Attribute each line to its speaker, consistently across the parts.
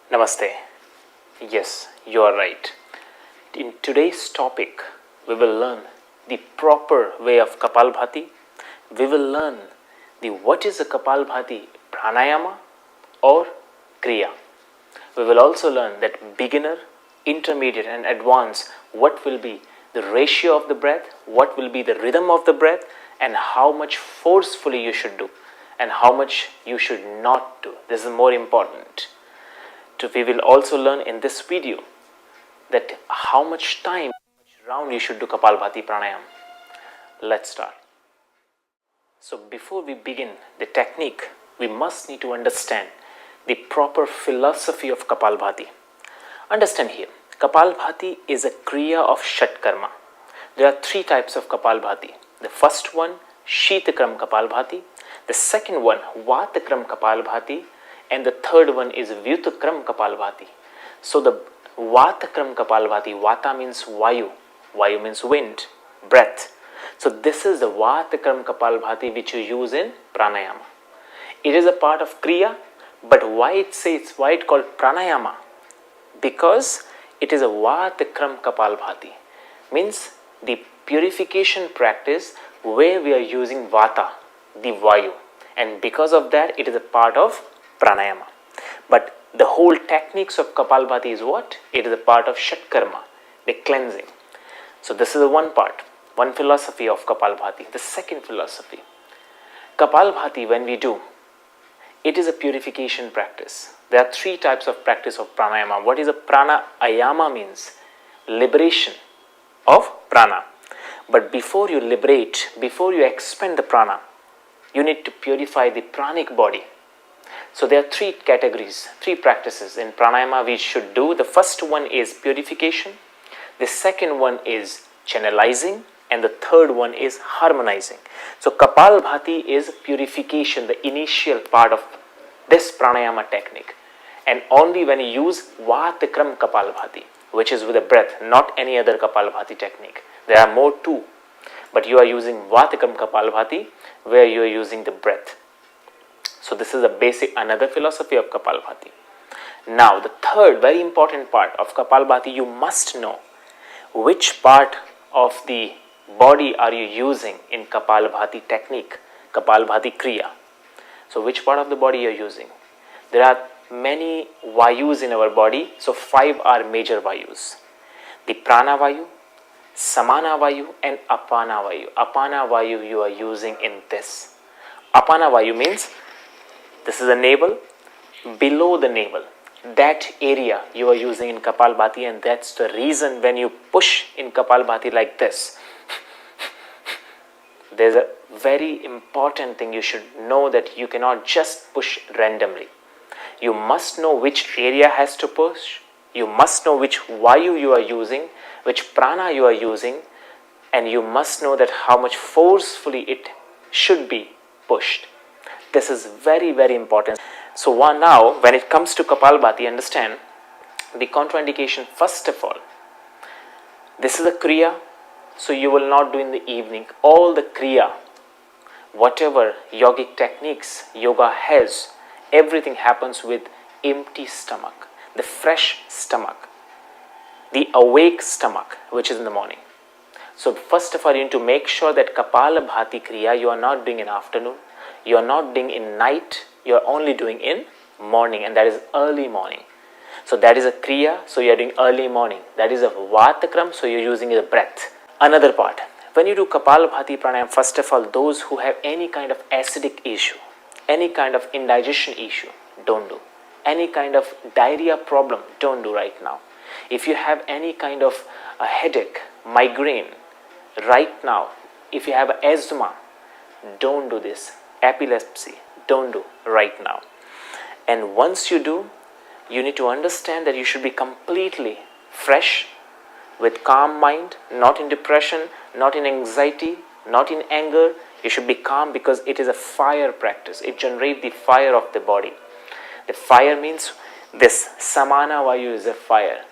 Speaker 1: Namaste. Yes, you are right. In today's topic, we will learn the proper way of Kapalbhati. We will learn what is a Kapalbhati Pranayama or Kriya. We will also learn that beginner, intermediate and advanced, what will be the ratio of the breath, what will be the rhythm of the breath, and how much forcefully you should do and how much you should not do. This is more important. We will also learn in this video that how much time, which round you should do Kapalbhati Pranayama. Let's start. So before we begin the technique, we must need to understand the proper philosophy of Kapalbhati. Understand here, Kapalbhati is a Kriya of Shatkarma. There are three types of Kapalbhati. The first one, Shitakram Kapalbhati. The second one, Vatakram Kapalbhati. And the third one is Vyutakram Kapalbhati. So the Vatakram Kapalbhati, Vata means Vayu, Vayu means wind, breath. So this is the Vatakram Kapalbhati which you use in Pranayama. It is a part of Kriya, but why it called Pranayama? Because it is a Vatakram Kapalbhati, means the purification practice where we are using Vata, the Vayu, and because of that it is a part of Pranayama. But the whole techniques of Kapalbhati is what? It is a part of Shatkarma, the cleansing. So this is the one part, one philosophy of Kapalbhati. The second philosophy, Kapalbhati when we do, it is a purification practice. There are three types of practice of Pranayama. What is a Pranayama means? Liberation of Prana. But before you liberate, before you expend the Prana, you need to purify the pranic body. So there are three categories, three practices in Pranayama we should do. The first one is purification, the second one is channelizing, and the third one is harmonizing. So Kapalbhati is purification, the initial part of this Pranayama technique. And only when you use Vatakram Kapalbhati, which is with the breath, not any other Kapalbhati technique. There are more too, but you are using Vatakram Kapalbhati where you are using the breath. So this is a basic, another philosophy of Kapalbhati. Now the third very important part of Kapalbhati, you must know which part of the body are you using in Kapalbhati technique, Kapalbhati Kriya. So which part of the body you are using? There are many Vayus in our body, so 5 are major Vayus. The Prana Vayu, Samana Vayu and Apana Vayu. Apana Vayu you are using in this. Apana Vayu means this is the navel, below the navel. That area you are using in Kapalbhati, and that's the reason when you push in Kapalbhati like this, there's a very important thing you should know, that you cannot just push randomly. You must know which area has to push. You must know which Vayu you are using, which Prana you are using, and you must know that how much forcefully it should be pushed. This is very, very important. So now when it comes to Kapalbhati, understand the contraindication. First of all, this is a Kriya, so you will not do in the evening. All the Kriya, whatever yogic techniques yoga has, everything happens with empty stomach, the fresh stomach, the awake stomach, which is in the morning. So first of all, you need to make sure that Kapalbhati Kriya you are not doing in afternoon, you are not doing in night, you are only doing in morning, and that is early morning. So that is a Kriya, so you are doing early morning. That is a Vatakram, so you are using the breath. Another part, when you do Kapalbhati Pranayama, first of all, those who have any kind of acidic issue, any kind of indigestion issue, don't do. Any kind of diarrhea problem, don't do right now. If you have any kind of a headache, migraine, right now, if you have asthma, don't do this. Epilepsy, don't do right now. And once you do, you need to understand that you should be completely fresh, with calm mind, not in depression, not in anxiety, not in anger. You should be calm, because it is a fire practice. It generates the fire of the body. The fire means this Samana Vayu is a fire.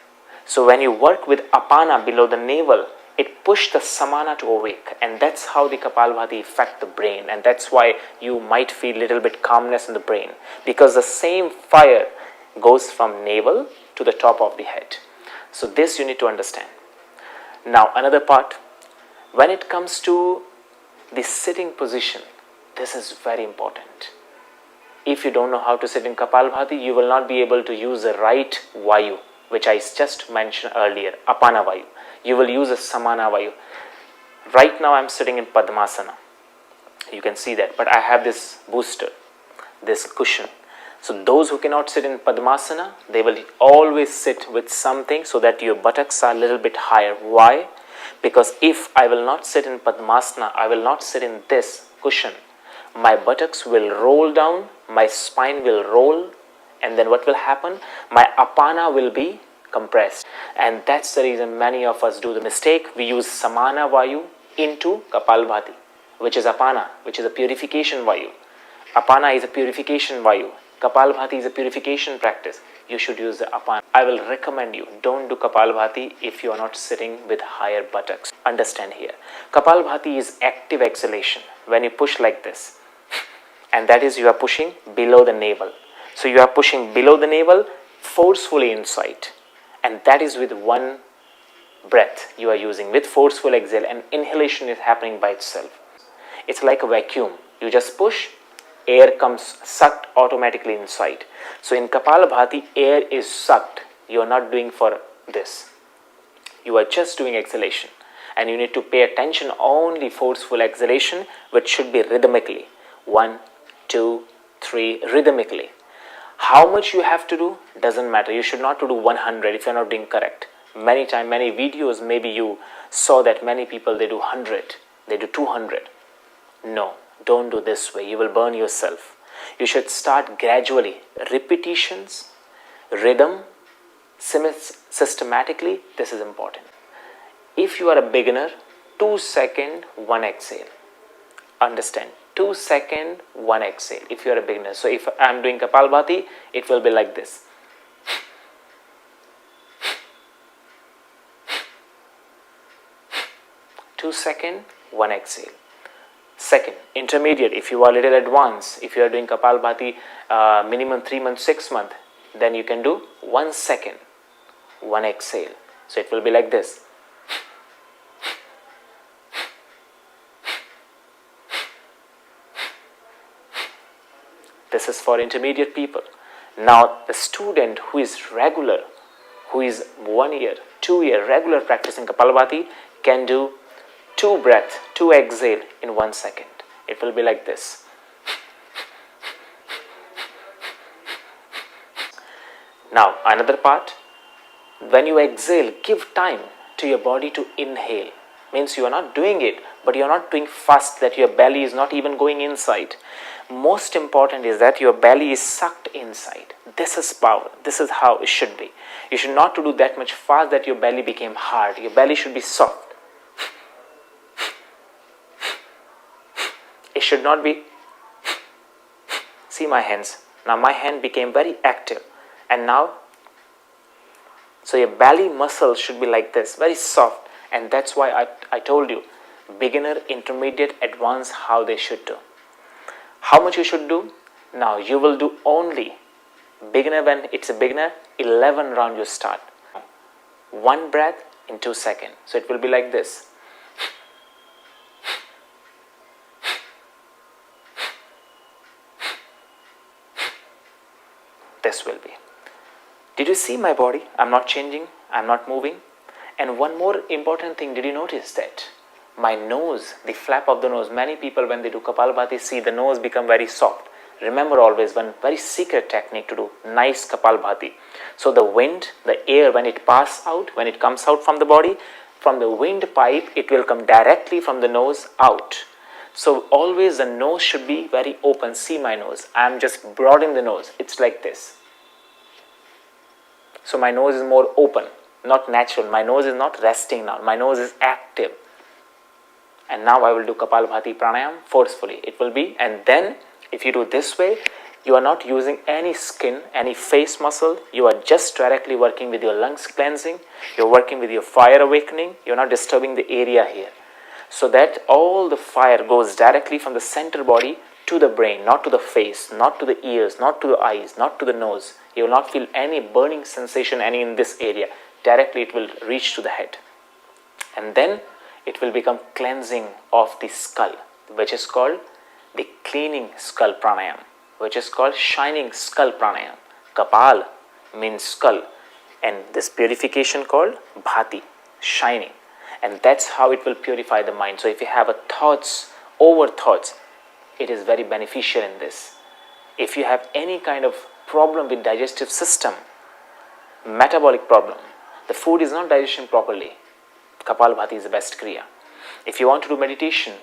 Speaker 1: So when you work with Apana below the navel, it pushed the Samana to awake, and that's how the Kapalbhati affect the brain, and that's why you might feel little bit calmness in the brain, because the same fire goes from navel to the top of the head. So this you need to understand. Now another part, when it comes to the sitting position, this is very important. If you don't know how to sit in Kapalbhati, you will not be able to use the right Vayu, which I just mentioned earlier, Apana Vayu. You will use a Samana Vayu. Right now I am sitting in Padmasana. You can see that, but I have this booster, this cushion. So those who cannot sit in Padmasana, they will always sit with something so that your buttocks are a little bit higher. Why? Because if I will not sit in Padmasana, I will not sit in this cushion, my buttocks will roll down, my spine will roll, and then what will happen? My apana will be compressed. And that's the reason many of us do the mistake. We use Samana Vayu into Kapalbhati, which is apana, which is a purification Vayu. Apana is a purification Vayu. Kapalbhati is a purification practice. You should use the apana. I will recommend you, don't do Kapalbhati if you are not sitting with higher buttocks. Understand here. Kapalbhati is active exhalation. When you push like this, and that is you are pushing below the navel. So you are pushing below the navel forcefully inside. And that is with one breath you are using, with forceful exhale, and inhalation is happening by itself. It's like a vacuum. You just push, air comes sucked automatically inside. So in Kapalbhati, air is sucked. You are not doing for this. You are just doing exhalation. And you need to pay attention only forceful exhalation, which should be rhythmically. 1, 2, 3, rhythmically. How much you have to do doesn't matter. You should not do 100 if you are not doing correct. Many videos, maybe you saw that many people, they do 100, they do 200. No, don't do this way. You will burn yourself. You should start gradually. Repetitions, rhythm, systematically. This is important. If you are a beginner, 2 second, 1 exhale. Understand, 2 second, 1 exhale if you are a beginner. So if I am doing Kapalbhati, it will be like this. 2 second, 1 exhale. Second, intermediate, if you are a little advanced, if you are doing Kapalbhati minimum 3 months, 6 months, then you can do 1 second, 1 exhale. So it will be like this. This is for intermediate people. Now the student who is regular, who is 1 year, 2 year regular practice in Kapalbhati can do 2 breath, 2 exhale in 1 second. It will be like this. Now another part, when you exhale, give time to your body to inhale. Means you are not doing it, but you are not doing fast, that your belly is not even going inside. Most important is that your belly is sucked inside. This is power. This is how it should be. You should not do that much fast that your belly became hard. Your belly should be soft. It should not be. See my hands. Now my hand became very active. And now, so your belly muscle should be like this, very soft. And that's why I told you, beginner, intermediate, advanced, how they should do. How much you should do? Now you will do only beginner. When it's a beginner, 11 round you start. 1 breath in 2 seconds. So it will be like this. This will be. Did you see my body? I'm not changing. I'm not moving. And one more important thing, did you notice that? My nose, the flap of the nose, many people when they do Kapalbhati see the nose become very soft. Remember always one very secret technique to do nice Kapalbhati. So the wind, the air, when it passes out, when it comes out from the body, from the windpipe, it will come directly from the nose out. So always the nose should be very open. See my nose. I am just broadening the nose. It's like this. So my nose is more open, not natural. My nose is not resting now. My nose is active. And now I will do Kapalbhati Pranayama forcefully. It will be, and then if you do this way, you are not using any skin, any face muscle. You are just directly working with your lungs cleansing. You're working with your fire awakening. You're not disturbing the area here. So that all the fire goes directly from the center body to the brain, not to the face, not to the ears, not to the eyes, not to the nose. You will not feel any burning sensation any in this area. Directly it will reach to the head. And then it will become cleansing of the skull, which is called the cleaning skull pranayama, which is called shining skull pranayama. Kapal means skull, and this purification called bhati, shining. And that's how it will purify the mind. So if you have a thoughts, over thoughts, it is very beneficial in this. If you have any kind of problem with digestive system, metabolic problem, the food is not digesting properly, Kapalbhati is the best Kriya. If you want to do meditation,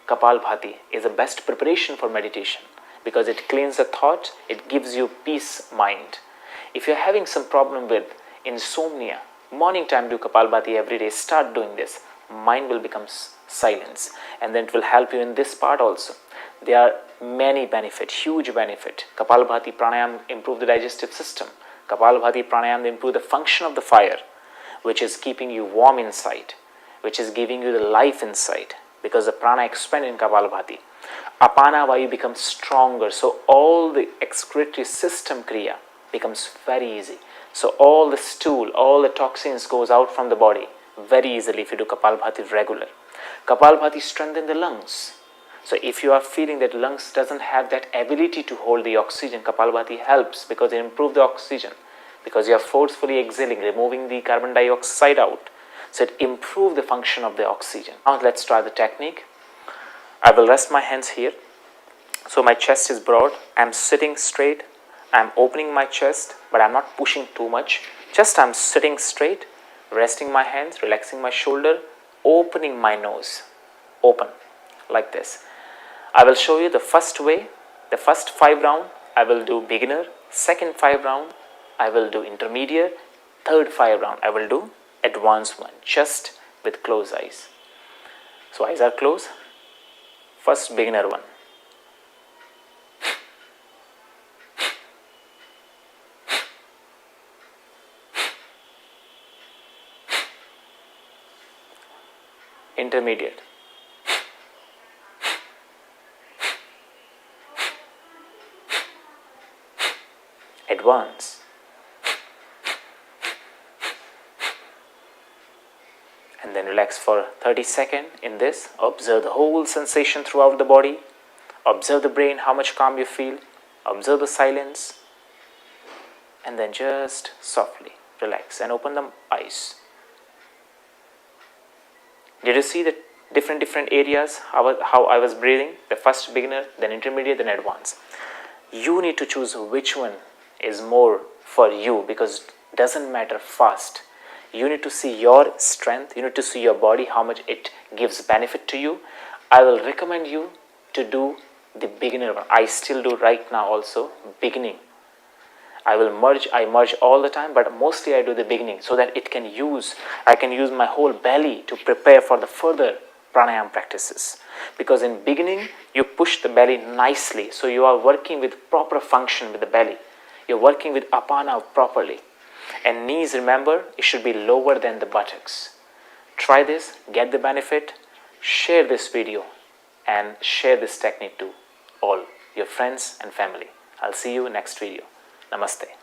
Speaker 1: Kapalbhati is the best preparation for meditation because it cleans the thought, it gives you peace mind. If you're having some problem with insomnia, morning time do Kapalbhati every day, start doing this. Mind will become silence, and then it will help you in this part also. There are many benefits, huge benefit. Kapalbhati Pranayama improve the digestive system. Kapalbhati Pranayama improve the function of the fire, which is keeping you warm inside, which is giving you the life inside, because the prana expand in Kapalbhati. Apana Vayu becomes stronger, so all the excretory system Kriya becomes very easy. So all the stool, all the toxins goes out from the body very easily if you do Kapalbhati regular. Kapalbhati strengthens the lungs. So if you are feeling that lungs doesn't have that ability to hold the oxygen, Kapalbhati helps because it improves the oxygen, because you are forcefully exhaling, removing the carbon dioxide out. So it improves the function of the oxygen. Now let's try the technique. I will rest my hands here. So my chest is broad. I am sitting straight. I am opening my chest, but I am not pushing too much. Just I am sitting straight, resting my hands, relaxing my shoulder, opening my nose. Open like this. I will show you the first way. The first 5 rounds I will do beginner. Second 5 rounds I will do intermediate. Third 5 rounds I will do advanced one, just with closed eyes. So eyes are closed. First beginner one. Intermediate. Advance. And then relax for 30 seconds in this. Observe the whole sensation throughout the body. Observe the brain, how much calm you feel. Observe the silence. And then just softly relax and open the eyes. Did you see the different areas, how I was breathing? The first beginner, then intermediate, then advanced. You need to choose which one is more for you, because it doesn't matter fast. You need to see your strength, you need to see your body, how much it gives benefit to you. I will recommend you to do the beginner one. I still do right now also, beginning. I merge all the time, but mostly I do the beginning so that I can use my whole belly to prepare for the further pranayama practices. Because in beginning, you push the belly nicely, so you are working with proper function with the belly. You're working with apana properly. And knees, remember, it should be lower than the buttocks. Try this, get the benefit, share this video, and share this technique to all your friends and family. I'll see you next video. Namaste.